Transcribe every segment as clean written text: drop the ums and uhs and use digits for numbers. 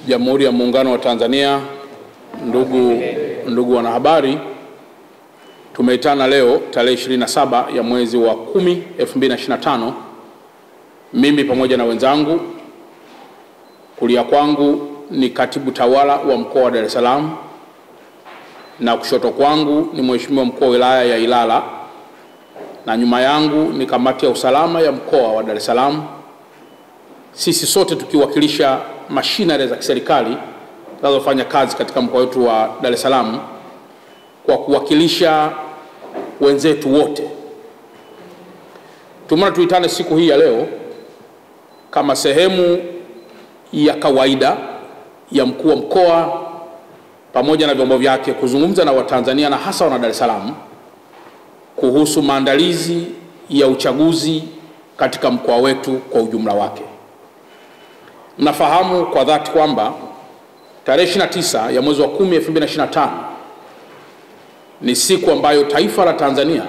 Jamhuri ya Muungano wa Tanzania, ndugu wanahabari, tumeitana leo tarehe 27 ya mwezi wa 10 2025, mimi pamoja na wenzangu. Kulia kwangu ni katibu tawala wa mkoa wa Dar es Salaam na kushoto kwangu ni mheshimiwa mkuu wa wilaya ya Ilala, na nyuma yangu ni kamati ya usalama ya mkoa wa Dar es Salaam. Sisi sote tukiwakilisha mashinari za kiserikali zinazofanya kazi katika mkoa wetu wa Dar es Salaam, kwa kuwakilisha wenzetu wote. Tumeona tuitane siku hii ya leo kama sehemu ya kawaida ya mkuu wa mkoa pamoja na vyombo vyake kuzungumza na Watanzania na hasa wana Dar es Salaam kuhusu maandalizi ya uchaguzi katika mkoa wetu kwa ujumla wake. Mnafahamu kwa dhati kwamba tarehe 29 ya mwezi wa 10 2025 ni siku ambayo taifa la Tanzania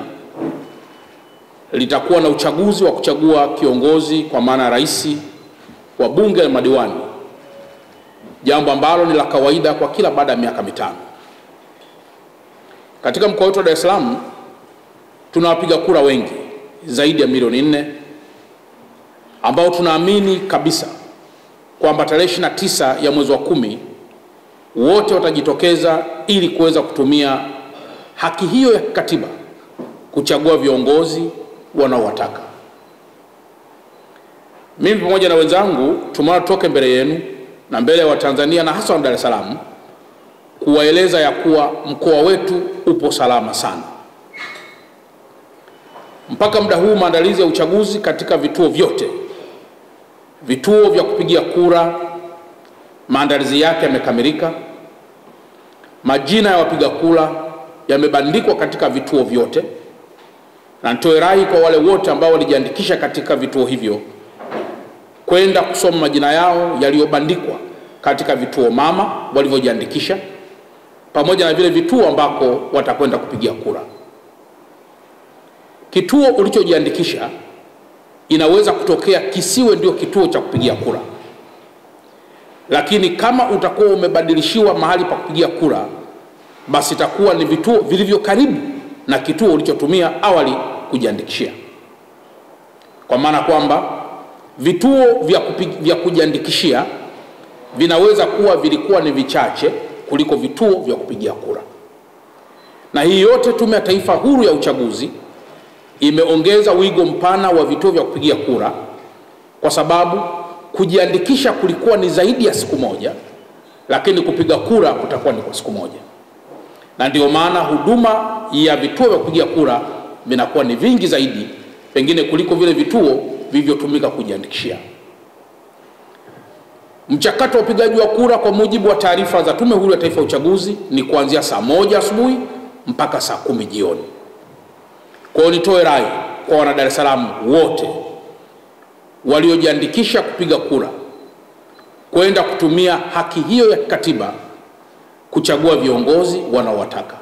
litakuwa na uchaguzi wa kuchagua kiongozi kwa maana ya rais, wa bunge na madiwani, jambo ambalo ni la kawaida kwa kila baada ya miaka mitano. Katika mkoa wetu wa Dar es Salaam tuna wapiga kura wengi zaidi ya milioni 4 ambao tunaamini kabisa kwamba tarehe 29 ya mwezi wa 10 wote watajitokeza ili kuweza kutumia haki hiyo ya katiba kuchagua viongozi wanaowataka. Mimi pamoja na wenzangu tumeona tutoke mbele yenu na mbele ya Watanzania na hasa wa Dar es Salaam kuwaeleza ya kuwa mkoa wetu upo salama sana. Mpaka muda huu maandalizi ya uchaguzi katika vituo vyote, vituo vya kupigia kura, maandalizi yake yamekamilika. Majina ya wapiga kura yamebandikwa katika vituo vyote, na nitoe rai kwa wale wote ambao walijiandikisha katika vituo hivyo kwenda kusoma majina yao yaliyobandikwa katika vituo mama walivyojiandikisha, pamoja na vile vituo ambako watakwenda kupigia kura. Kituo ulichojiandikisha inaweza kutokea kisiwe ndio kituo cha kupigia kura, lakini kama utakuwa umebadilishiwa mahali pa kupigia kura, basi itakuwa ni vituo vilivyo karibu na kituo ulichotumia awali kujiandikishia. Kwa maana kwamba vituo vya kujiandikishia vinaweza kuwa vilikuwa ni vichache kuliko vituo vya kupigia kura. Na hii yote Tume ya Taifa Huru ya Uchaguzi imeongeza wigo mpana wa vituo vya kupigia kura, kwa sababu kujiandikisha kulikuwa ni zaidi ya siku moja, lakini kupiga kura kutakuwa ni kwa siku moja. Na ndio maana huduma ya vituo vya kupigia kura vinakuwa ni vingi zaidi pengine kuliko vile vituo vilivyotumika kujiandikishia. Mchakato wa upigaji wa kura kwa mujibu wa taarifa za Tume Huru ya Taifa ya Uchaguzi ni kuanzia saa 1 asubuhi mpaka saa 10 jioni. Kwa hiyo nitoe rai kwa wana Dar es Salaam wote waliojiandikisha kupiga kura kwenda kutumia haki hiyo ya katiba kuchagua viongozi wanaowataka.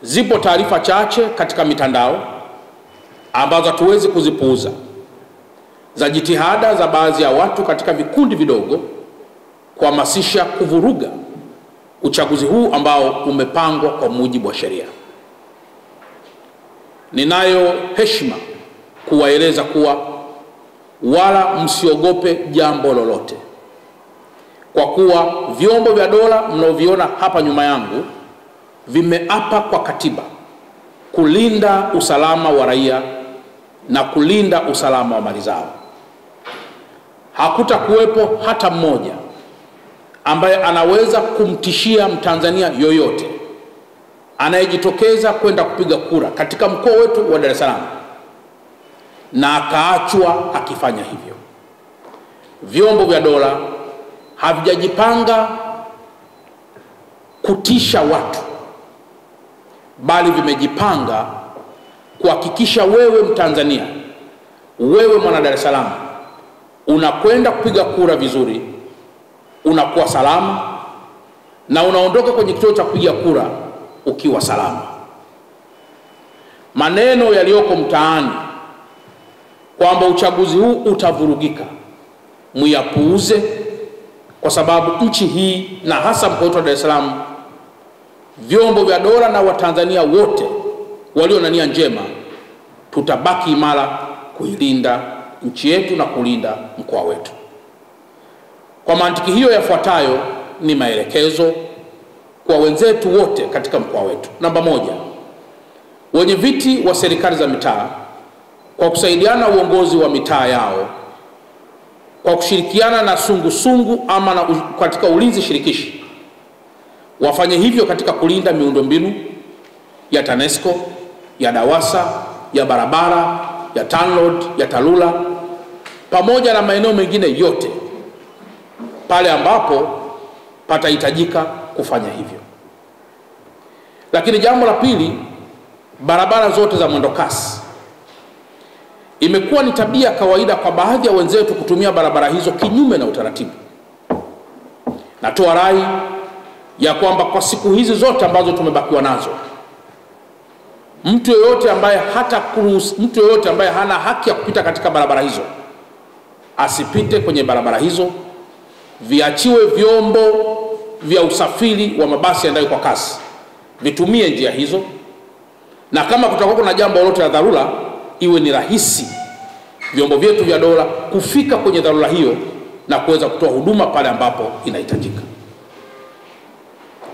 Zipo taarifa chache katika mitandao ambazo hatuwezi kuzipuuza za jitihada za baadhi ya watu katika vikundi vidogo kuhamasisha kuvuruga uchaguzi huu ambao umepangwa kwa mujibu wa sheria. Ninayo heshima kuwaeleza kuwa wala msiogope jambo lolote, kwa kuwa vyombo vya dola mnaoviona hapa nyuma yangu vimeapa kwa katiba kulinda usalama wa raia na kulinda usalama wa mali zao. Hakutakuwepo hata mmoja ambaye anaweza kumtishia Mtanzania yoyote anayejitokeza kwenda kupiga kura katika mkoa wetu wa Dar es Salaam na akaachwa akifanya hivyo. Vyombo vya dola havijajipanga kutisha watu, bali vimejipanga kuhakikisha wewe Mtanzania, wewe mwana Dar es Salaam, unakwenda kupiga kura vizuri, unakuwa salama na unaondoka kwenye kituo cha kupiga kura ukiwa salama. Maneno yaliyoko mtaani kwamba uchaguzi huu utavurugika, muyapuuze, kwa sababu nchi hii na hasa mkoa wetu wa Dar es Salaam, vyombo vya dola na Watanzania wote walio na nia njema tutabaki imara kuilinda nchi yetu na kulinda mkoa wetu. Kwa mantiki hiyo, yafuatayo ni maelekezo kwa wenzetu wote katika mkoa wetu. Namba moja, wenye viti wa serikali za mitaa kwa kusaidiana uongozi wa mitaa yao kwa kushirikiana na sungusungu ama katika ulinzi shirikishi, wafanye hivyo katika kulinda miundombinu ya TANESCO, ya DAWASA, ya barabara, ya TANROADS, ya TARURA pamoja na maeneo mengine yote pale ambapo patahitajika kufanya hivyo. Lakini jambo la pili, barabara zote za mwendokasi. Imekuwa ni tabia kawaida kwa baadhi ya wenzetu kutumia barabara hizo kinyume na utaratibu. Natoa rai ya kwamba kwa siku hizi zote ambazo tumebakiwa nazo, mtu yoyote ambaye hana haki ya kupita katika barabara hizo asipite kwenye barabara hizo. Viachiwe vyombo vya usafiri wa mabasi yaendayo kwa kasi vitumie njia hizo, na kama kutakuwa kuna jambo lolote la dharura, iwe ni rahisi vyombo vyetu vya dola kufika kwenye dharura hiyo na kuweza kutoa huduma pale ambapo inahitajika.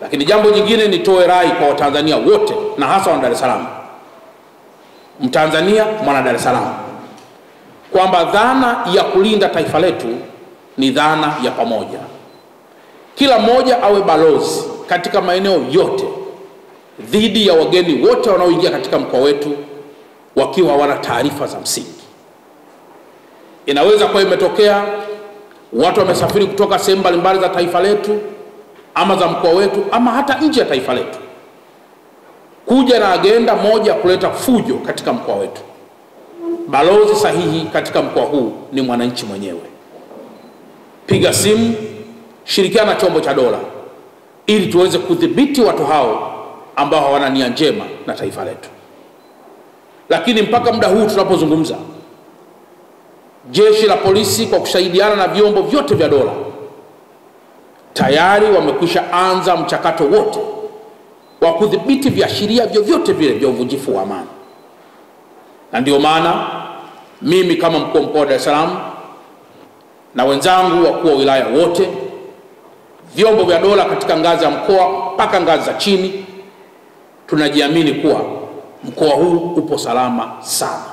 Lakini jambo jingine, nitoe rai kwa Watanzania wote na hasa wana Dar es Salaam, Mtanzania mwana Dar es Salaam, kwamba dhana ya kulinda taifa letu ni dhana ya pamoja. Kila mmoja awe balozi katika maeneo yote dhidi ya wageni wote wanaoingia katika mkoa wetu wakiwa hawana taarifa za msingi. Inaweza kuwa imetokea watu wamesafiri kutoka sehemu mbalimbali za taifa letu ama za mkoa wetu ama hata nje ya taifa letu kuja na agenda moja kuleta fujo katika mkoa wetu. Balozi sahihi katika mkoa huu ni mwananchi mwenyewe. Piga simu, shirikiana na chombo cha dola ili tuweze kudhibiti watu hao ambao hawana nia njema na taifa letu. Lakini mpaka muda huu tunapozungumza, jeshi la polisi kwa kusaidiana na vyombo vyote vya dola tayari wamekwisha anza mchakato wote wa kudhibiti viashiria vyovyote vile vya uvunjifu wa amani. Na ndio maana mimi kama mkuu wa mkoa wa Dar es Salaam na wenzangu wakuu wa wilaya wote, vyombo vya dola katika ngazi ya mkoa mpaka ngazi za chini, tunajiamini kuwa mkoa huu upo salama sana.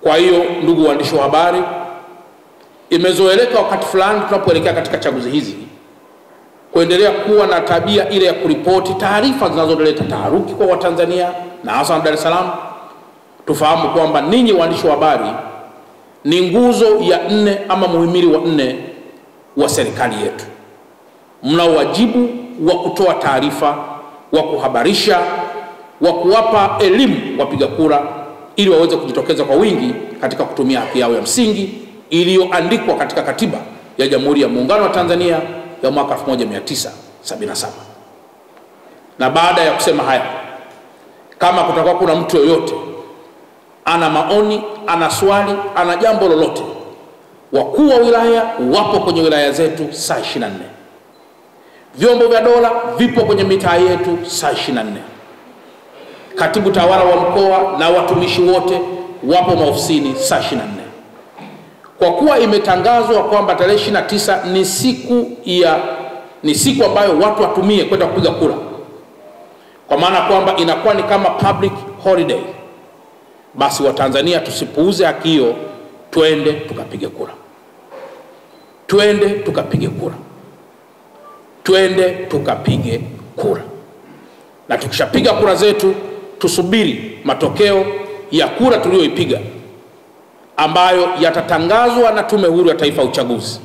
Kwa hiyo, ndugu waandishi wa habari, imezoeleka wakati fulani tunapoelekea katika chaguzi hizi kuendelea kuwa na tabia ile ya kuripoti taarifa zinazoleta taharuki kwa Watanzania na hasa Dar es Salaam. Tufahamu kwamba ninyi waandishi wa habari ni nguzo ya 4 ama muhimili wa 4 wa serikali yetu. Mna wajibu wa kutoa taarifa, wa kuhabarisha, wa kuwapa elimu wapiga kura ili waweze kujitokeza kwa wingi katika kutumia haki yao ya msingi iliyoandikwa katika Katiba ya Jamhuri ya Muungano wa Tanzania ya mwaka 1977. Na baada ya kusema haya, kama kutakuwa kuna mtu yoyote ana maoni, ana swali, ana jambo lolote, wakuu wa wilaya wapo kwenye wilaya zetu saa 24. Vyombo vya dola vipo kwenye mitaa yetu saa 24. Katibu tawala wa mkoa na watumishi wote wapo maofisini saa 24. Kwa kuwa imetangazwa kwamba tarehe 29 ni siku ambayo watu watumie kwenda kupiga kura, kwa maana kwamba inakuwa ni kama public holiday, basi Watanzania tusipuuze haki hiyo, twende tukapige kura. Twende tukapige kura. Twende tukapige kura. Na tukishapiga kura zetu, tusubiri matokeo ya kura tuliyoipiga ambayo yatatangazwa na Tume Huru ya Taifa ya Uchaguzi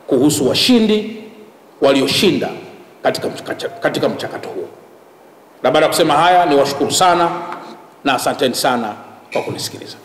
kuhusu washindi walioshinda katika mchakato huo. Na baada ya kusema haya, niwashukuru sana na asanteni sana kwa kunisikiliza.